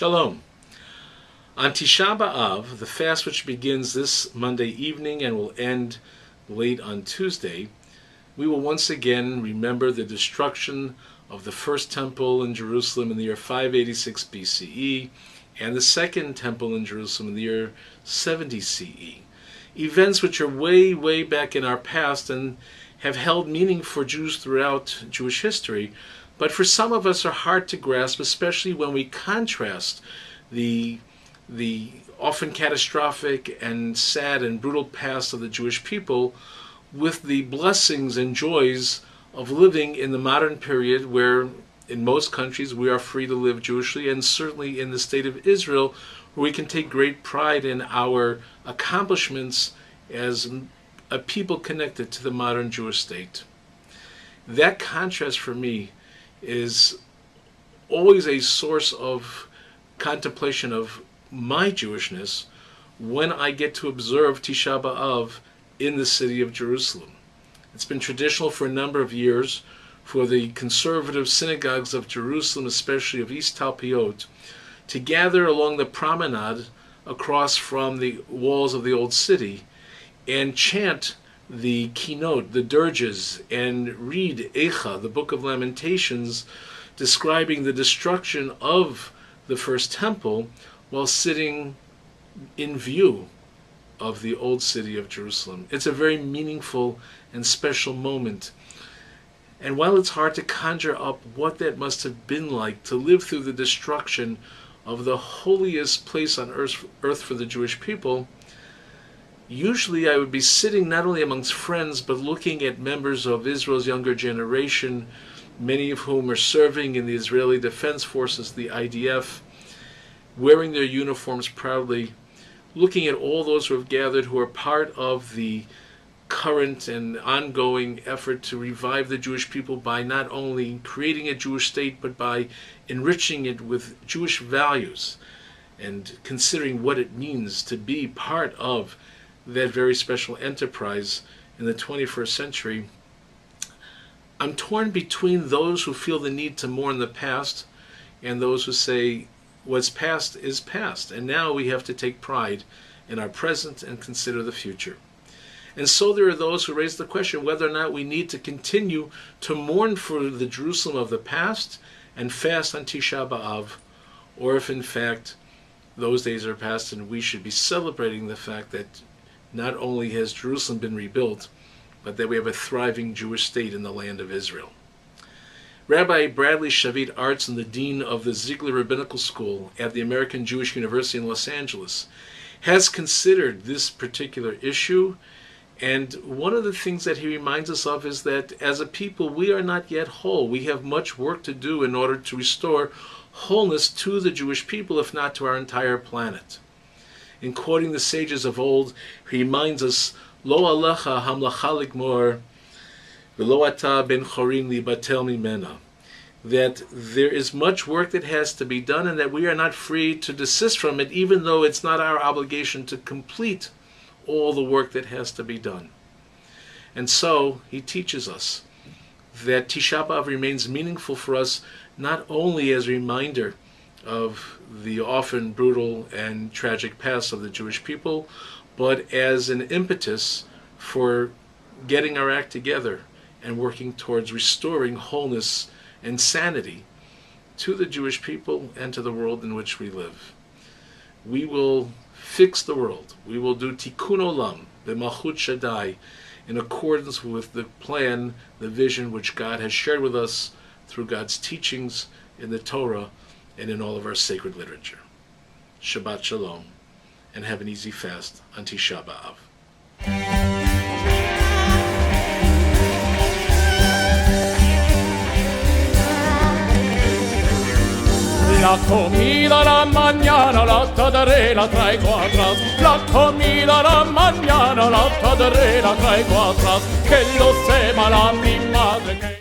Shalom. On Tisha B'Av, the fast which begins this Monday evening and will end late on Tuesday, we will once again remember the destruction of the first temple in Jerusalem in the year 586 BCE and the second temple in Jerusalem in the year 70 CE. Events which are way, way back in our past and have held meaning for Jews throughout Jewish history, but for some of us are hard to grasp, especially when we contrast the often catastrophic and sad and brutal past of the Jewish people with the blessings and joys of living in the modern period where in most countries we are free to live Jewishly, and certainly in the state of Israel where we can take great pride in our accomplishments as a people connected to the modern Jewish state. That contrast for me is always a source of contemplation of my Jewishness when I get to observe Tisha B'Av in the city of Jerusalem. It's been traditional for a number of years for the conservative synagogues of Jerusalem, especially of East Talpiot, to gather along the promenade across from the walls of the old city and chant the keynote, the dirges, and read Eicha, the Book of Lamentations, describing the destruction of the first temple while sitting in view of the old city of Jerusalem. It's a very meaningful and special moment. And while it's hard to conjure up what that must have been like to live through the destruction of the holiest place on earth for the Jewish people, usually I would be sitting not only amongst friends, but looking at members of Israel's younger generation, many of whom are serving in the Israeli Defense Forces, the IDF, wearing their uniforms proudly, looking at all those who have gathered who are part of the current and ongoing effort to revive the Jewish people by not only creating a Jewish state, but by enriching it with Jewish values and considering what it means to be part of that very special enterprise in the 21st century. I'm torn between those who feel the need to mourn the past and those who say what's past is past, and now we have to take pride in our present and consider the future. And so there are those who raise the question whether or not we need to continue to mourn for the Jerusalem of the past and fast on Tisha B'Av, or if in fact those days are past and we should be celebrating the fact that not only has Jerusalem been rebuilt, but that we have a thriving Jewish state in the land of Israel. Rabbi Bradley Shavit Artson, the dean of the Ziegler Rabbinical School at the American Jewish University in Los Angeles, has considered this particular issue, and one of the things that he reminds us of is that as a people we are not yet whole. We have much work to do in order to restore wholeness to the Jewish people, if not to our entire planet. In quoting the sages of old, he reminds us, Lo alecha hamlacha ligmor, v'lo ata ben chorim libatel mimena, that there is much work that has to be done and that we are not free to desist from it, even though it's not our obligation to complete all the work that has to be done. And so he teaches us that Tisha B'Av remains meaningful for us not only as a reminder of the often brutal and tragic past of the Jewish people, but as an impetus for getting our act together and working towards restoring wholeness and sanity to the Jewish people and to the world in which we live. We will fix the world. We will do tikkun olam b'malchut Shaddai in accordance with the plan, the vision which God has shared with us through God's teachings in the Torah and in all of our sacred literature. Shabbat Shalom, and have an easy fast on Tisha B'Av. La comida la mañana la tarde la traigo atrás. La comida la mañana la tarde la traigo atrás. Que lo sepa la mi madre que